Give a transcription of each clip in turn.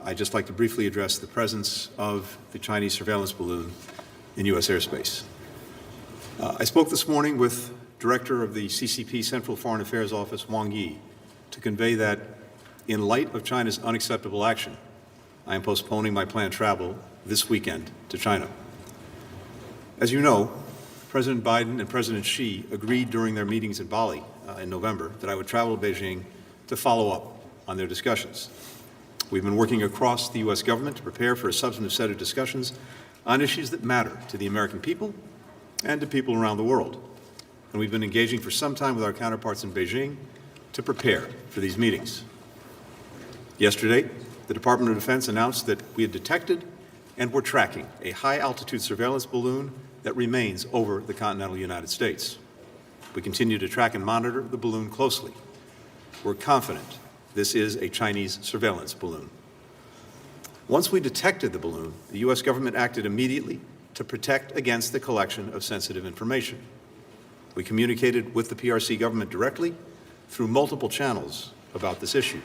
I'd just like to briefly address the presence of the Chinese surveillance balloon in U.S. airspace. I spoke this morning with Director of the CCP Central Foreign Affairs Office, Wang Yi, to convey that in light of China's unacceptable action, I am postponing my planned travel this weekend to China. As you know, President Biden and President Xi agreed during their meetings in Bali in November that I would travel to Beijing to follow up on their discussions. We've been working across the U.S. government to prepare for a substantive set of discussions on issues that matter to the American people and to people around the world. And we've been engaging for some time with our counterparts in Beijing to prepare for these meetings. Yesterday, the Department of Defense announced that we had detected and were tracking a high-altitude surveillance balloon that remains over the continental United States. We continue to track and monitor the balloon closely. We're confident this is a Chinese surveillance balloon. Once we detected the balloon, the U.S. government acted immediately to protect against the collection of sensitive information. We communicated with the PRC government directly through multiple channels about this issue.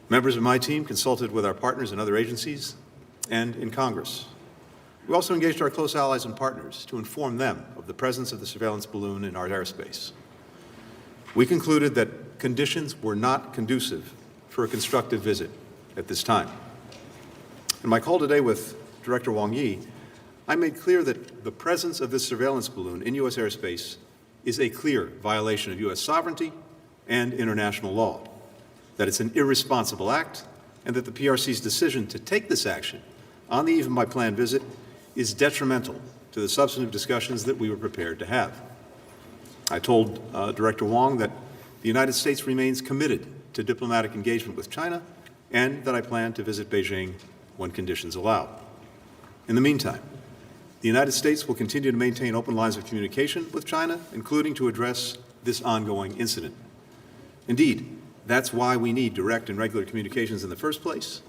Members of my team consulted with our partners in other agencies and in Congress. We also engaged our close allies and partners to inform them of the presence of the surveillance balloon in our airspace. We concluded that conditions were not conducive for a constructive visit at this time. In my call today with Director Wang Yi, I made clear that the presence of this surveillance balloon in U.S. airspace is a clear violation of U.S. sovereignty and international law, that it's an irresponsible act, and that the PRC's decision to take this action on the eve of my planned visit is detrimental to the substantive discussions that we were prepared to have. I told Director Wang that the United States remains committed to diplomatic engagement with China and that I plan to visit Beijing when conditions allow. In the meantime, the United States will continue to maintain open lines of communication with China, including to address this ongoing incident. Indeed, that's why we need direct and regular communications in the first place,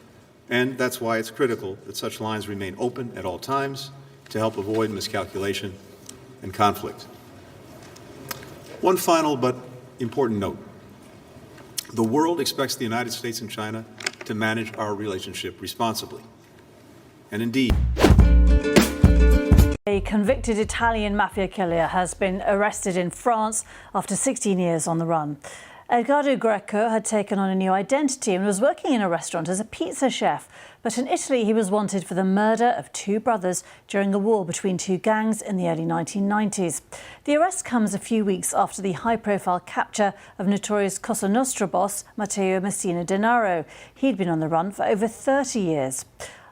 and that's why it's critical that such lines remain open at all times to help avoid miscalculation and conflict. One final but important note. The world expects the United States and China to manage our relationship responsibly. And indeed, a convicted Italian mafia killer has been arrested in France after 16 years on the run. Edgardo Greco had taken on a new identity and was working in a restaurant as a pizza chef. But in Italy, he was wanted for the murder of two brothers during a war between two gangs in the early 1990s. The arrest comes a few weeks after the high-profile capture of notorious Cosa Nostra boss Matteo Messina Denaro. He'd been on the run for over 30 years.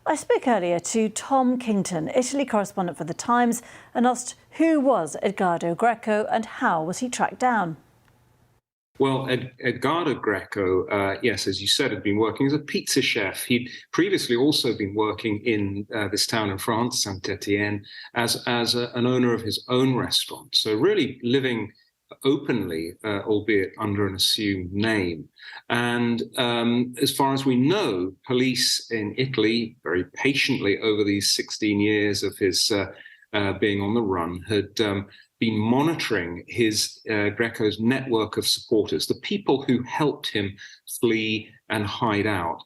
I spoke earlier to Tom Kington, Italy correspondent for The Times, and asked who was Edgardo Greco and how was he tracked down? Well, Edgardo Greco, yes, as you said, had been working as a pizza chef. He'd previously also been working in this town in France, Saint-Étienne, as an owner of his own restaurant. So really living openly, albeit under an assumed name. And as far as we know, police in Italy, very patiently over these 16 years of his being on the run, had been monitoring Greco's network of supporters, the people who helped him flee and hide out.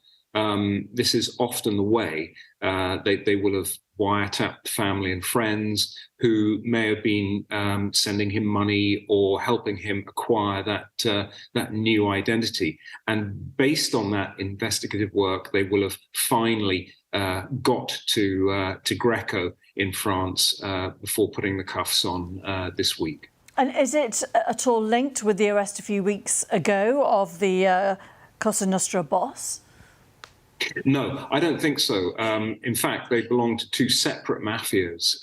This is often the way. They will have wiretapped family and friends who may have been sending him money or helping him acquire that new identity. And based on that investigative work, they will have finally got to Greco in France before putting the cuffs on this week. And is it at all linked with the arrest a few weeks ago of the Cosa Nostra boss? No, I don't think so. In fact, they belong to two separate mafias.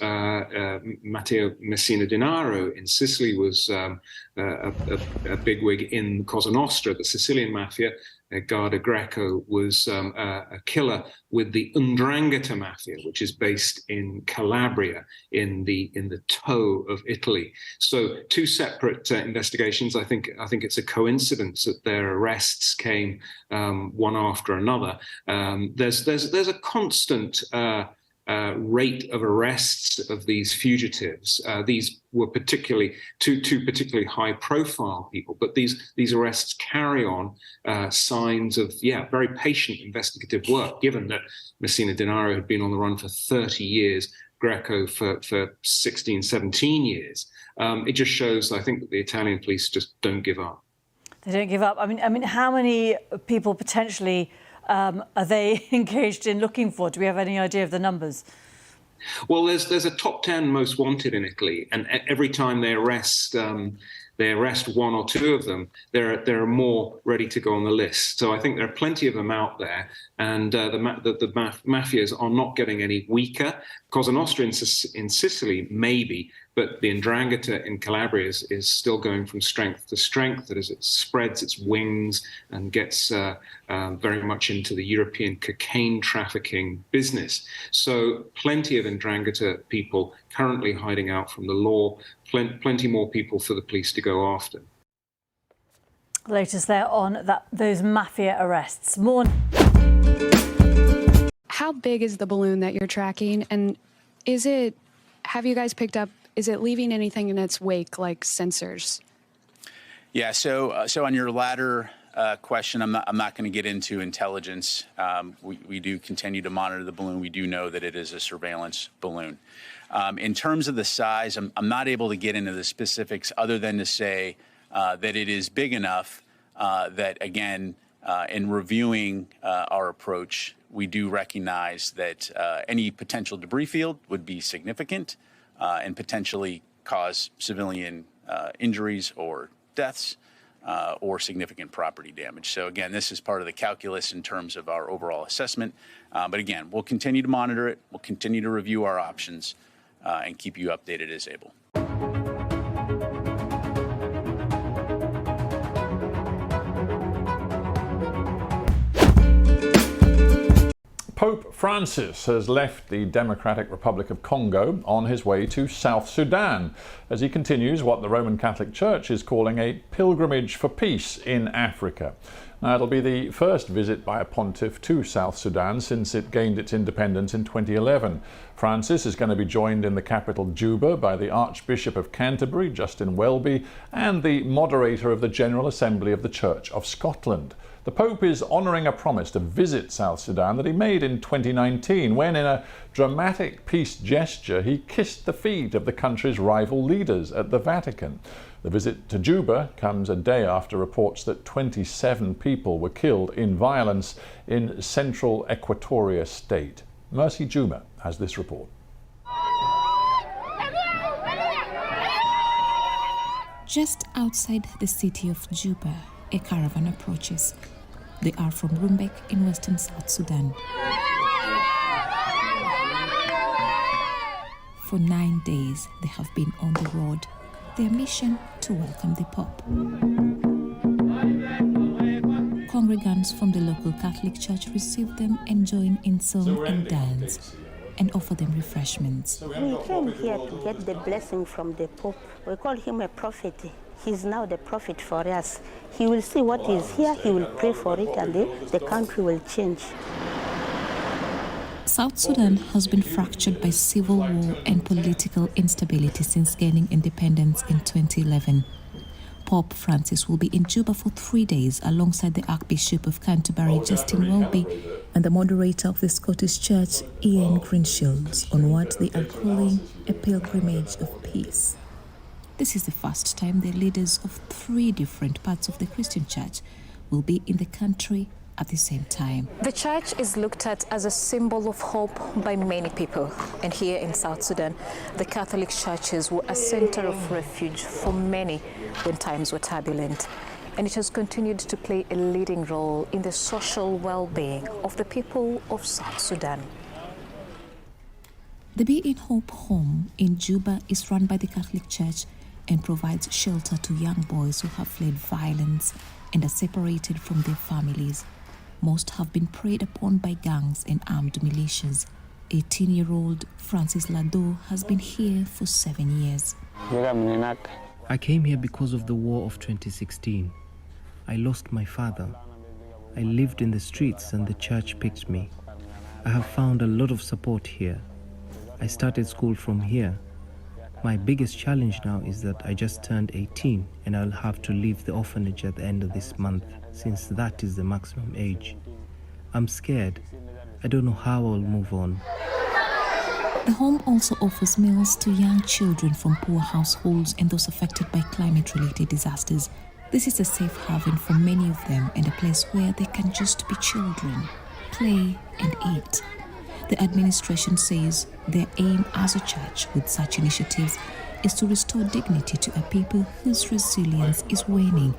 Matteo Messina Denaro in Sicily was a bigwig in Cosa Nostra, the Sicilian mafia. Edgardo Greco was a killer with the 'Ndrangheta mafia, which is based in Calabria, in the toe of Italy. So two separate investigations. I think it's a coincidence that their arrests came one after another. There's a constant rate of arrests of these fugitives. These were particularly two particularly high-profile people, but these arrests carry on signs of very patient investigative work. Given that Messina Denaro had been on the run for 30 years, Greco for 16, 17 years, it just shows, I think, that the Italian police just don't give up. They don't give up. I mean, how many people potentially are they engaged in looking for? Do we have any idea of the numbers? Well, there's a top 10 most wanted in Italy, and every time they arrest one or two of them, there are more ready to go on the list. So I think there are plenty of them out there, and the mafias are not getting any weaker. Cosa Nostra in Sicily, maybe, but the 'Ndrangheta in Calabria is still going from strength to strength as it spreads its wings and gets very much into the European cocaine trafficking business. So plenty of 'Ndrangheta people currently hiding out from the law, plenty more people for the police to go after. Latest there on those mafia arrests. More. How big is the balloon that you're tracking? And have you guys picked up, is it leaving anything in its wake, like sensors? Yeah, so on your latter question, I'm not going to get into intelligence. We do continue to monitor the balloon. We do know that it is a surveillance balloon. In terms of the size, I'm not able to get into the specifics other than to say that it is big enough that, again, in reviewing our approach, we do recognize that any potential debris field would be significant and potentially cause civilian injuries or deaths or significant property damage. So again, this is part of the calculus in terms of our overall assessment. But again, we'll continue to monitor it. We'll continue to review our options and keep you updated as able. Pope Francis has left the Democratic Republic of Congo on his way to South Sudan as he continues what the Roman Catholic Church is calling a pilgrimage for peace in Africa. Now, it'll be the first visit by a pontiff to South Sudan since it gained its independence in 2011. Francis is going to be joined in the capital Juba by the Archbishop of Canterbury, Justin Welby, and the moderator of the General Assembly of the Church of Scotland. The Pope is honouring a promise to visit South Sudan that he made in 2019 when, in a dramatic peace gesture, he kissed the feet of the country's rival leaders at the Vatican. The visit to Juba comes a day after reports that 27 people were killed in violence in central Equatoria state. Mercy Juma has this report. Just outside the city of Juba, a caravan approaches. They are from Rumbek in western South Sudan. For 9 days, they have been on the road. Their mission to welcome the Pope. Congregants from the local Catholic Church receive them and join in song and dance and offer them refreshments. We came here to get the blessing from the Pope. We call him a prophet. He's now the prophet for us. He will see what is here, he will pray for it, and the country will change. South Sudan has been fractured by civil war and political instability since gaining independence in 2011. Pope Francis will be in Juba for 3 days alongside the Archbishop of Canterbury, Justin Welby, and the moderator of the Scottish Church, Ian Greenshields, on what they are calling a pilgrimage of peace. This is the first time the leaders of 3 different parts of the Christian Church will be in the country at the same time. The church is looked at as a symbol of hope by many people. And here in South Sudan, the Catholic churches were a center of refuge for many when times were turbulent. And it has continued to play a leading role in the social well-being of the people of South Sudan. The Be in Hope home in Juba is run by the Catholic Church and provides shelter to young boys who have fled violence and are separated from their families. Most have been preyed upon by gangs and armed militias. 18-year-old Francis Lado has been here for 7 years. I came here because of the war of 2016. I lost my father. I lived in the streets and the church picked me. I have found a lot of support here. I started school from here. My biggest challenge now is that I just turned 18 and I'll have to leave the orphanage at the end of this month, since that is the maximum age. I'm scared. I don't know how I'll move on. The home also offers meals to young children from poor households and those affected by climate-related disasters. This is a safe haven for many of them and a place where they can just be children, play and eat. The administration says their aim as a church with such initiatives is to restore dignity to a people whose resilience is waning.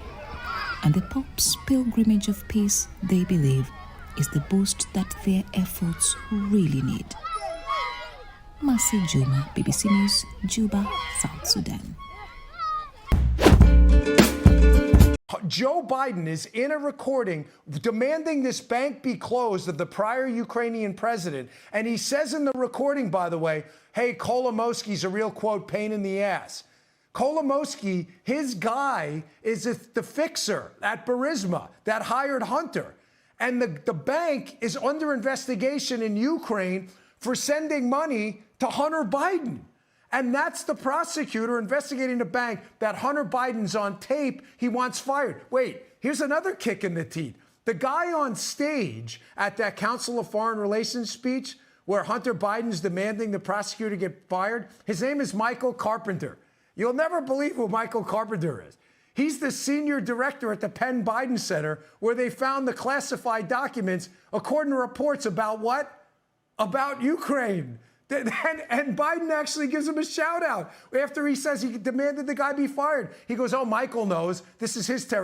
And the Pope's pilgrimage of peace, they believe, is the boost that their efforts really need. Mercy Juma, BBC News, Juba, South Sudan. Joe Biden is in a recording demanding this bank be closed of the prior Ukrainian president. And he says in the recording, by the way, hey, Kolomoisky's a real, quote, pain in the ass. Kolomoisky, his guy, is the fixer at Burisma that hired Hunter. And the bank is under investigation in Ukraine for sending money to Hunter Biden. And that's the prosecutor investigating the bank that Hunter Biden's on tape. He wants fired. Wait, here's another kick in the teeth. The guy on stage at that Council of Foreign Relations speech where Hunter Biden's demanding the prosecutor get fired, his name is Michael Carpenter. You'll never believe who Michael Carpenter is. He's the senior director at the Penn Biden Center where they found the classified documents, according to reports about what? About Ukraine. And Biden actually gives him a shout out after he says he demanded the guy be fired. He goes, oh, Michael knows this is his territory.